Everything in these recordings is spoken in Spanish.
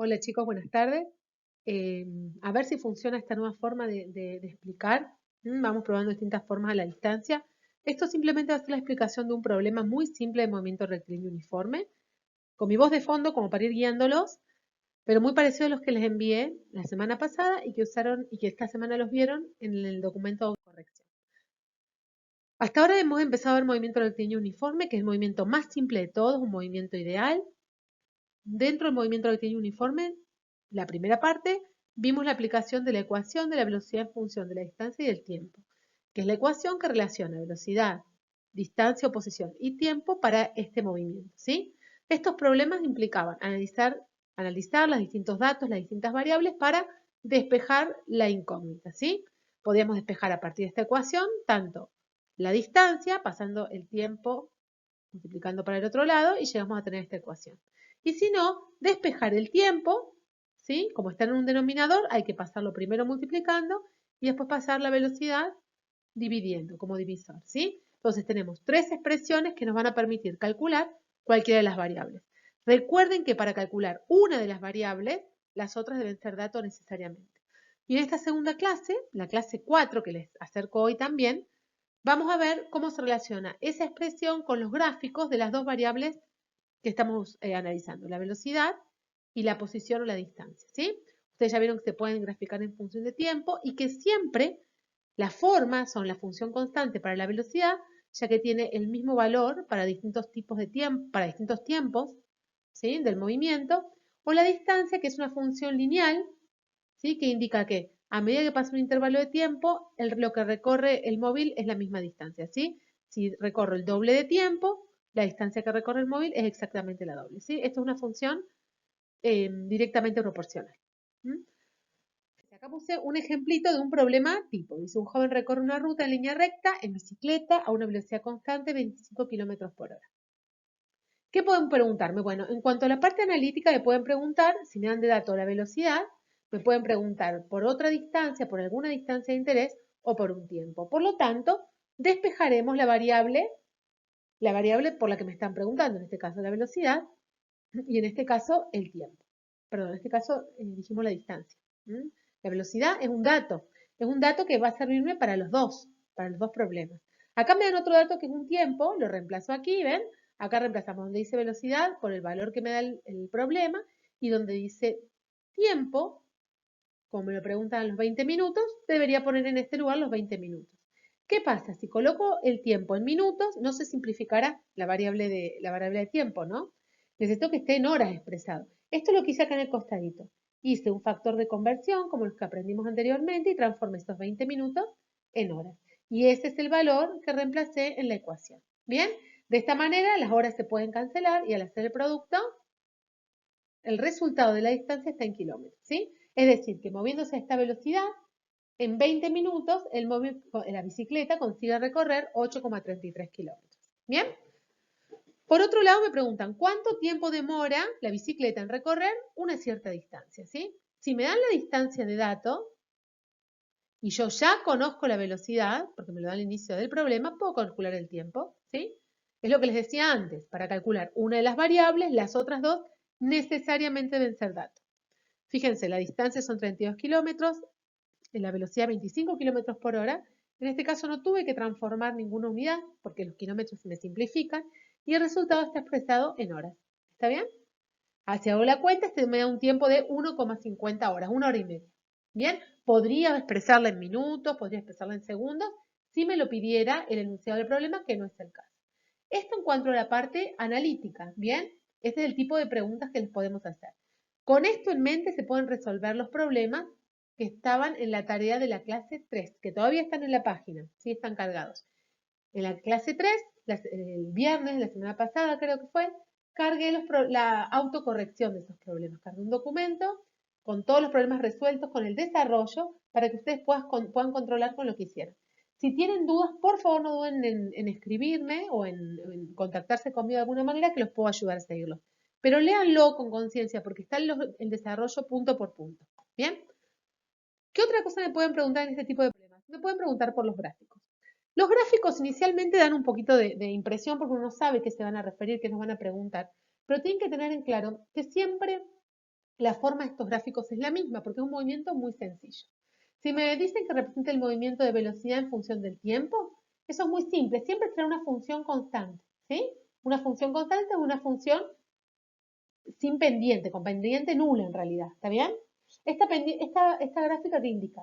Hola chicos, buenas tardes. Eh, a ver si funciona esta nueva forma de explicar. Vamos probando distintas formas a la distancia. Esto simplemente va a ser la explicación de un problema muy simple de movimiento rectilíneo uniforme, con mi voz de fondo como para ir guiándolos, pero muy parecido a los que les envié la semana pasada y que usaron y que esta semana los vieron en el documento de corrección. Hasta ahora hemos empezado a ver movimiento rectilíneo uniforme, que es el movimiento más simple de todos, un movimiento ideal. Dentro del movimiento rectilíneo uniforme, la primera parte, vimos la aplicación de la ecuación de la velocidad en función de la distancia y del tiempo, que es la ecuación que relaciona velocidad, distancia o posición y tiempo para este movimiento, ¿sí? Estos problemas implicaban analizar los distintos datos, las distintas variables para despejar la incógnita, ¿sí? Podíamos despejar a partir de esta ecuación tanto la distancia, pasando el tiempo multiplicando para el otro lado y llegamos a tener esta ecuación. Y si no, despejar el tiempo, ¿sí? Como está en un denominador, hay que pasarlo primero multiplicando y después pasar la velocidad dividiendo como divisor, ¿sí? Entonces tenemos tres expresiones que nos van a permitir calcular cualquiera de las variables. Recuerden que para calcular una de las variables, las otras deben ser datos necesariamente. Y en esta segunda clase, la clase 4 que les acerco hoy también, vamos a ver cómo se relaciona esa expresión con los gráficos de las dos variables que estamos analizando, la velocidad y la posición o la distancia, ¿sí? Ustedes ya vieron que se pueden graficar en función de tiempo y que siempre las formas son la función constante para la velocidad, ya que tiene el mismo valor para distintos tipos de tiempo, para distintos tiempos, ¿sí? Del movimiento, o la distancia, que es una función lineal, ¿sí? Que indica que a medida que pasa un intervalo de tiempo, lo que recorre el móvil es la misma distancia, ¿sí? Si recorro el doble de tiempo, la distancia que recorre el móvil es exactamente la doble, ¿sí? Esto es una función directamente proporcional. ¿Mm? Acá puse un ejemplito de un problema tipo. Dice, un joven recorre una ruta en línea recta en bicicleta a una velocidad constante de 25 kilómetros por hora. ¿Qué pueden preguntarme? Bueno, en cuanto a la parte analítica, me pueden preguntar, si me dan de dato la velocidad, me pueden preguntar por otra distancia, por alguna distancia de interés o por un tiempo. Por lo tanto, despejaremos la variable por la que me están preguntando, en este caso la velocidad y en este caso el tiempo. Perdón, en este caso dijimos la distancia. ¿Mm? La velocidad es un dato que va a servirme para los dos problemas. Acá me dan otro dato que es un tiempo, lo reemplazo aquí, ¿ven? Acá reemplazamos donde dice velocidad por el valor que me da el problema y donde dice tiempo, como me lo preguntan los 20 minutos, debería poner en este lugar los 20 minutos. ¿Qué pasa? Si coloco el tiempo en minutos, no se simplificará la variable de tiempo, ¿no? Necesito que esté en horas expresado. Esto es lo que hice acá en el costadito. Hice un factor de conversión, como los que aprendimos anteriormente, y transformé estos 20 minutos en horas. Y ese es el valor que reemplacé en la ecuación. Bien, de esta manera las horas se pueden cancelar y al hacer el producto, el resultado de la distancia está en kilómetros, ¿sí? Es decir, que moviéndose a esta velocidad, en 20 minutos la bicicleta consigue recorrer 8,33 kilómetros. ¿Bien? Por otro lado, me preguntan, ¿cuánto tiempo demora la bicicleta en recorrer una cierta distancia? ¿Sí? Si me dan la distancia de dato y yo ya conozco la velocidad, porque me lo da al inicio del problema, puedo calcular el tiempo. ¿Sí? Es lo que les decía antes, para calcular una de las variables, las otras dos necesariamente deben ser datos. Fíjense, la distancia son 32 kilómetros, en la velocidad 25 kilómetros por hora. En este caso no tuve que transformar ninguna unidad porque los kilómetros se me simplifican y el resultado está expresado en horas. ¿Está bien? Si hago la cuenta, este me da un tiempo de 1,50 horas, 1 hora y media. Bien, podría expresarla en minutos, podría expresarla en segundos, si me lo pidiera el enunciado del problema, que no es el caso. Esto en cuanto a la parte analítica, ¿bien? Este es el tipo de preguntas que les podemos hacer. Con esto en mente se pueden resolver los problemas que estaban en la tarea de la clase 3, que todavía están en la página, sí están cargados. En la clase 3, el viernes, la semana pasada creo que fue, cargué la autocorrección de esos problemas. Cargué un documento con todos los problemas resueltos, con el desarrollo, para que ustedes puedan controlar con lo que hicieron. Si tienen dudas, por favor no duden en escribirme o en contactarse conmigo de alguna manera que los puedo ayudar a seguirlo. Pero léanlo con conciencia porque está el desarrollo punto por punto. ¿Bien? ¿Qué otra cosa me pueden preguntar en este tipo de problemas? Me pueden preguntar por los gráficos. Los gráficos inicialmente dan un poquito de impresión porque uno no sabe qué se van a referir, qué nos van a preguntar, pero tienen que tener en claro que siempre la forma de estos gráficos es la misma, porque es un movimiento muy sencillo. Si me dicen que representa el movimiento de velocidad en función del tiempo, eso es muy simple, siempre será una función constante, ¿sí? Una función constante es una función sin pendiente, con pendiente nula en realidad, ¿está bien? Esta gráfica te indica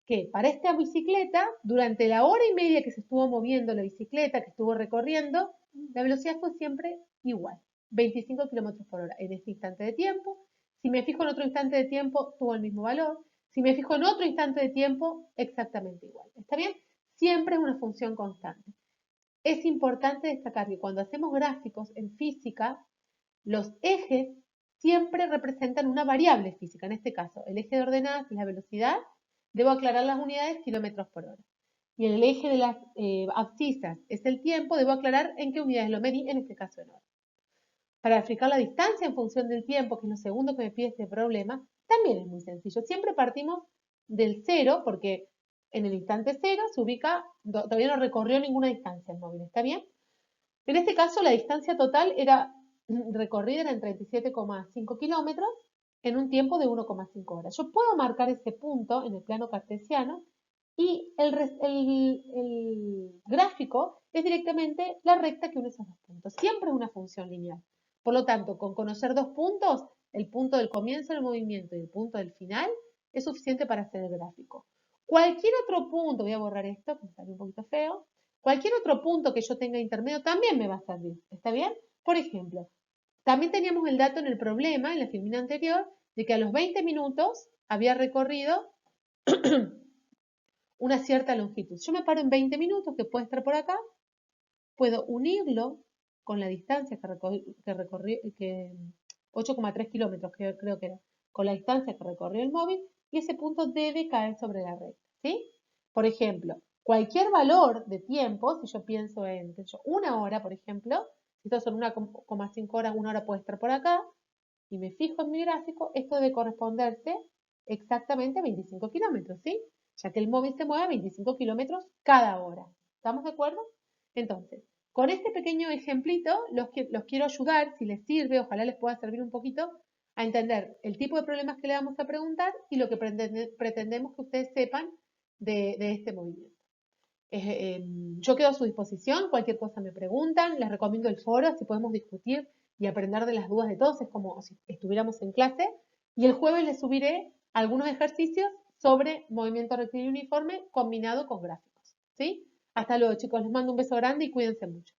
que para esta bicicleta, durante la hora y media que se estuvo moviendo la bicicleta, que estuvo recorriendo, la velocidad fue siempre igual, 25 kilómetros por hora en este instante de tiempo. Si me fijo en otro instante de tiempo, tuvo el mismo valor. Si me fijo en otro instante de tiempo, exactamente igual. ¿Está bien? Siempre es una función constante. Es importante destacar que cuando hacemos gráficos en física, los ejes siempre representan una variable física. En este caso, el eje de ordenadas es la velocidad. Debo aclarar las unidades, kilómetros por hora. Y el eje de las abscisas es el tiempo. Debo aclarar en qué unidades lo medí, en este caso en horas. Para fijar la distancia en función del tiempo, que es lo segundo que me pide este problema, también es muy sencillo. Siempre partimos del cero, porque en el instante cero se ubica, todavía no recorrió ninguna distancia el móvil, ¿está bien? En este caso, la distancia total era recorrida en 37,5 kilómetros en un tiempo de 1,5 horas. Yo puedo marcar ese punto en el plano cartesiano y el gráfico es directamente la recta que une esos dos puntos. Siempre es una función lineal. Por lo tanto, con conocer dos puntos, el punto del comienzo del movimiento y el punto del final, es suficiente para hacer el gráfico. Cualquier otro punto, voy a borrar esto, que me salió un poquito feo, cualquier otro punto que yo tenga intermedio también me va a servir. ¿Está bien? Por ejemplo, también teníamos el dato en el problema, en la filmina anterior, de que a los 20 minutos había recorrido una cierta longitud. Yo me paro en 20 minutos, que puede estar por acá, puedo unirlo con la distancia que recorrió, 8,3 kilómetros creo que era, con la distancia que recorrió el móvil, y ese punto debe caer sobre la recta, ¿sí? Por ejemplo, cualquier valor de tiempo, si yo pienso en una hora, por ejemplo, si estos son 1,5 horas, una hora puede estar por acá, y me fijo en mi gráfico, esto debe corresponderse exactamente a 25 kilómetros, ¿sí? Ya que el móvil se mueve a 25 kilómetros cada hora. ¿Estamos de acuerdo? Entonces, con este pequeño ejemplito los quiero ayudar, si les sirve, ojalá les pueda servir un poquito, a entender el tipo de problemas que le vamos a preguntar y lo que pretendemos que ustedes sepan de este movimiento. Yo quedo a su disposición, cualquier cosa me preguntan, les recomiendo el foro, así podemos discutir y aprender de las dudas de todos, es como si estuviéramos en clase. Y el jueves les subiré algunos ejercicios sobre movimiento rectilíneo uniforme combinado con gráficos. ¿Sí? Hasta luego, chicos, les mando un beso grande y cuídense mucho.